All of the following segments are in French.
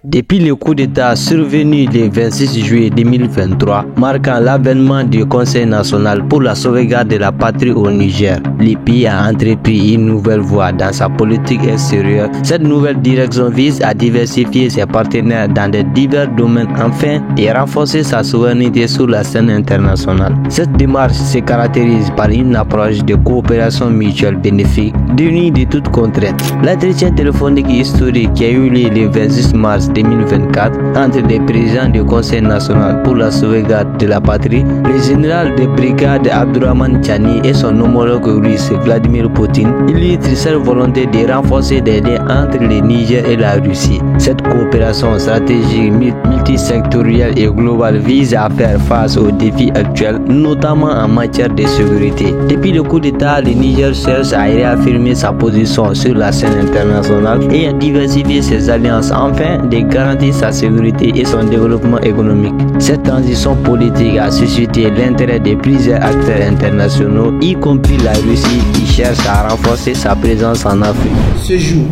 Depuis le coup d'État survenu le 26 juillet 2023, marquant l'avènement du Conseil national pour la sauvegarde de la patrie au Niger, le pays a entrepris une nouvelle voie dans sa politique extérieure. Cette nouvelle direction vise à diversifier ses partenaires dans de divers domaines afin de renforcer sa souveraineté sur la scène internationale. Cette démarche se caractérise par une approche de coopération mutuelle bénéfique, dénuée de toute contrainte. L'entretien téléphonique historique qui a eu lieu le 26 mars 2024 entre les présidents du Conseil national pour la sauvegarde de la patrie, le général de brigade Abdourahmane Tiani et son homologue russe Vladimir Poutine, illustre cette volonté de renforcer les liens entre le Niger et la Russie. Cette coopération stratégique multisectorielle et globale vise à faire face aux défis actuels, notamment en matière de sécurité. Depuis le coup d'État, le Niger cherche à réaffirmer sa position sur la scène internationale et à diversifier ses alliances afin de garantir sa sécurité et son développement économique. Cette transition politique a suscité l'intérêt de plusieurs acteurs internationaux, y compris la Russie, qui cherche à renforcer sa présence en Afrique. Ce jour,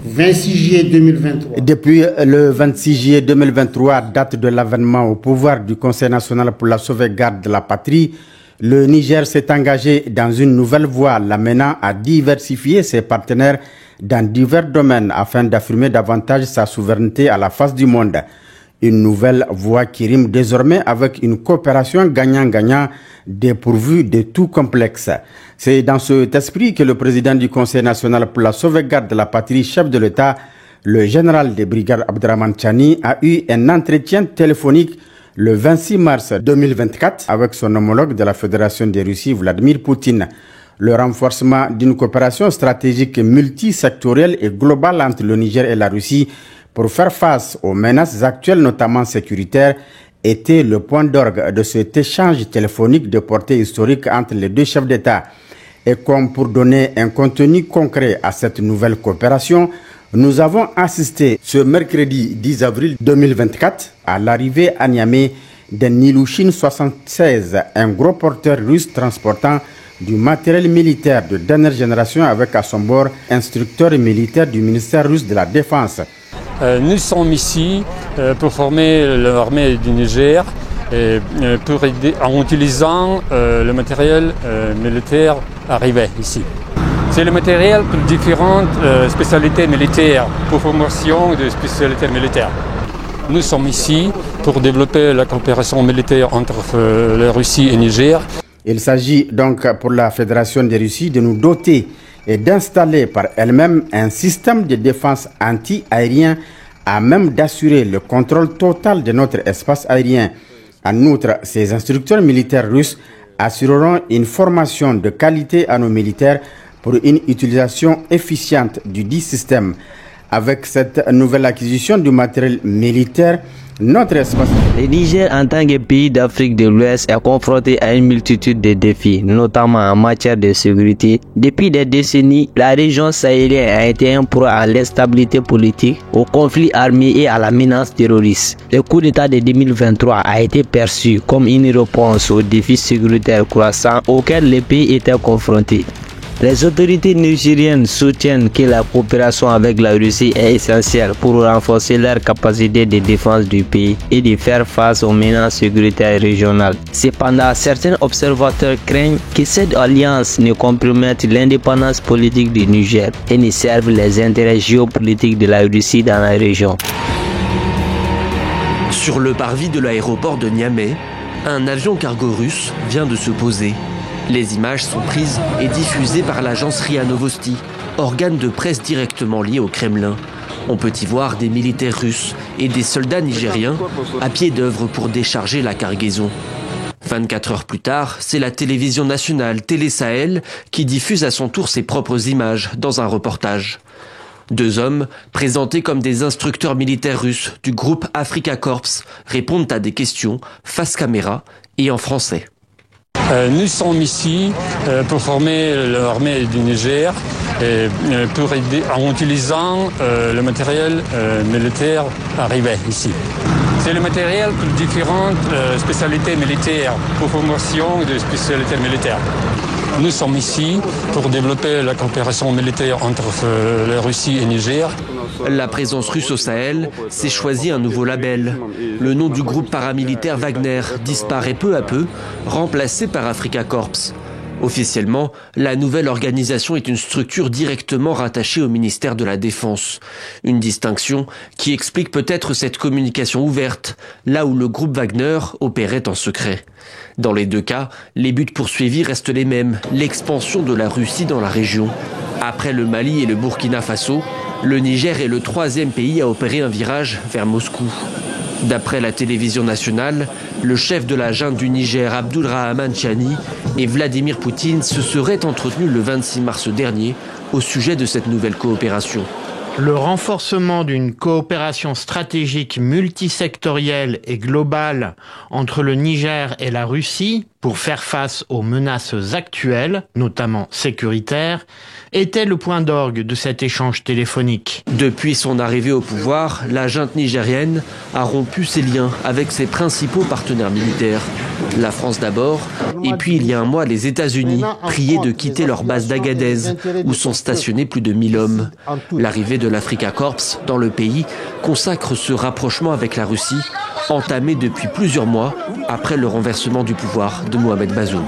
26 juillet 2023. Depuis le 26 juillet 2023, date de l'avènement au pouvoir du Conseil national pour la sauvegarde de la patrie, le Niger s'est engagé dans une nouvelle voie l'amenant à diversifier ses partenaires dans divers domaines afin d'affirmer davantage sa souveraineté à la face du monde. Une nouvelle voie qui rime désormais avec une coopération gagnant-gagnant dépourvue de tout complexe. C'est dans cet esprit que le président du Conseil national pour la sauvegarde de la patrie, chef de l'État, le général de brigade Abdourahmane Tiani, a eu un entretien téléphonique le 26 mars 2024 avec son homologue de la Fédération de Russie, Vladimir Poutine. Le renforcement d'une coopération stratégique multisectorielle et globale entre le Niger et la Russie pour faire face aux menaces actuelles, notamment sécuritaires, était le point d'orgue de cet échange téléphonique de portée historique entre les deux chefs d'État. Et comme pour donner un contenu concret à cette nouvelle coopération, nous avons assisté ce mercredi 10 avril 2024 à l'arrivée à Niamey d'un Ilyushin 76, un gros porteur russe transportant du matériel militaire de dernière génération avec à son bord instructeur militaire du ministère russe de la Défense. Nous sommes ici pour former l'armée du Niger pour aider, en utilisant le matériel militaire arrivé ici. C'est le matériel pour différentes spécialités militaires, pour formation de spécialités militaires. Nous sommes ici pour développer la coopération militaire entre la Russie et le Niger. Il s'agit donc pour la Fédération de Russie de nous doter et d'installer par elle-même un système de défense anti-aérien à même d'assurer le contrôle total de notre espace aérien. En outre, ces instructeurs militaires russes assureront une formation de qualité à nos militaires pour une utilisation efficiente du dit système. Avec cette nouvelle acquisition du matériel militaire, notre espace. Le Niger, en tant que pays d'Afrique de l'Ouest, est confronté à une multitude de défis, notamment en matière de sécurité. Depuis des décennies, la région sahélienne a été un proie à l'instabilité politique, aux conflits armés et à la menace terroriste. Le coup d'État de 2023 a été perçu comme une réponse aux défis sécuritaires croissants auxquels le pays était confronté. Les autorités nigériennes soutiennent que la coopération avec la Russie est essentielle pour renforcer leur capacité de défense du pays et de faire face aux menaces sécuritaires régionales. Cependant, certains observateurs craignent que cette alliance ne compromette l'indépendance politique du Niger et ne serve les intérêts géopolitiques de la Russie dans la région. Sur le parvis de l'aéroport de Niamey, un avion cargo russe vient de se poser. Les images sont prises et diffusées par l'agence RIA Novosti, organe de presse directement lié au Kremlin. On peut y voir des militaires russes et des soldats nigériens à pied d'œuvre pour décharger la cargaison. 24 heures plus tard, c'est la télévision nationale Télé Sahel qui diffuse à son tour ses propres images dans un reportage. Deux hommes, présentés comme des instructeurs militaires russes du groupe Africa Corps, répondent à des questions face caméra et en français. Nous sommes ici pour former l'armée du Niger pour aider, en utilisant le matériel militaire arrivé ici. C'est le matériel pour différentes spécialités militaires, pour formation de spécialités militaires. Nous sommes ici pour développer la coopération militaire entre la Russie et le Niger. La présence russe au Sahel s'est choisi un nouveau label. Le nom du groupe paramilitaire Wagner disparaît peu à peu, remplacé par Africa Corps. Officiellement, la nouvelle organisation est une structure directement rattachée au ministère de la Défense. Une distinction qui explique peut-être cette communication ouverte, là où le groupe Wagner opérait en secret. Dans les deux cas, les buts poursuivis restent les mêmes, l'expansion de la Russie dans la région. Après le Mali et le Burkina Faso, le Niger est le troisième pays à opérer un virage vers Moscou. D'après la télévision nationale, le chef de la junte du Niger, Abdulrahman Chani, et Vladimir Poutine se seraient entretenus le 26 mars dernier au sujet de cette nouvelle coopération. Le renforcement d'une coopération stratégique multisectorielle et globale entre le Niger et la Russie pour faire face aux menaces actuelles, notamment sécuritaires, était le point d'orgue de cet échange téléphonique. Depuis son arrivée au pouvoir, la junte nigérienne a rompu ses liens avec ses principaux partenaires militaires. La France d'abord, et puis il y a un mois, les États-Unis, priés de quitter leur base d'Agadez, où sont stationnés plus de 1000 hommes. L'arrivée de l'Africa Corps dans le pays consacre ce rapprochement avec la Russie, entamé depuis plusieurs mois après le renversement du pouvoir de Mohamed Bazoum.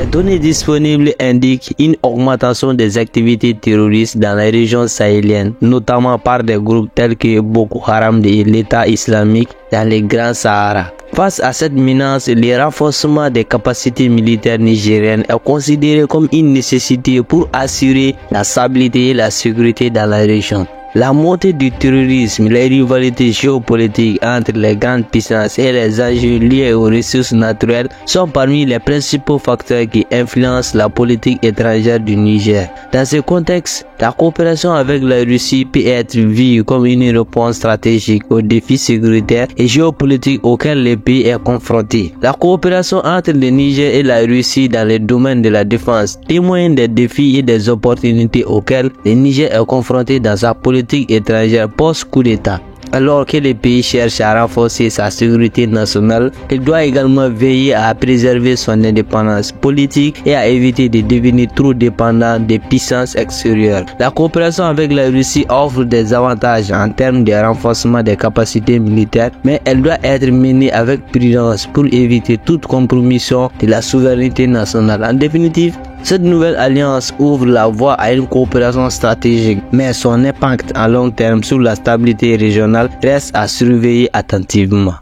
Les données disponibles indiquent une augmentation des activités terroristes dans les régions sahéliennes, notamment par des groupes tels que Boko Haram et l'État islamique dans les Grands Sahara. Face à cette menace, le renforcement des capacités militaires nigériennes est considéré comme une nécessité pour assurer la stabilité et la sécurité dans la région. La montée du terrorisme, les rivalités géopolitiques entre les grandes puissances et les enjeux liés aux ressources naturelles sont parmi les principaux facteurs qui influencent la politique étrangère du Niger. Dans ce contexte, la coopération avec la Russie peut être vue comme une réponse stratégique aux défis sécuritaires et géopolitiques auxquels le pays est confronté. La coopération entre le Niger et la Russie dans le domaine de la défense témoigne des défis et des opportunités auxquels le Niger est confronté dans sa politique étrangère post-coup d'État. Alors que le pays cherche à renforcer sa sécurité nationale, il doit également veiller à préserver son indépendance politique et à éviter de devenir trop dépendant des puissances extérieures. La coopération avec la Russie offre des avantages en termes de renforcement des capacités militaires, mais elle doit être menée avec prudence pour éviter toute compromission de la souveraineté nationale. En définitive, cette nouvelle alliance ouvre la voie à une coopération stratégique, mais son impact à long terme sur la stabilité régionale reste à surveiller attentivement.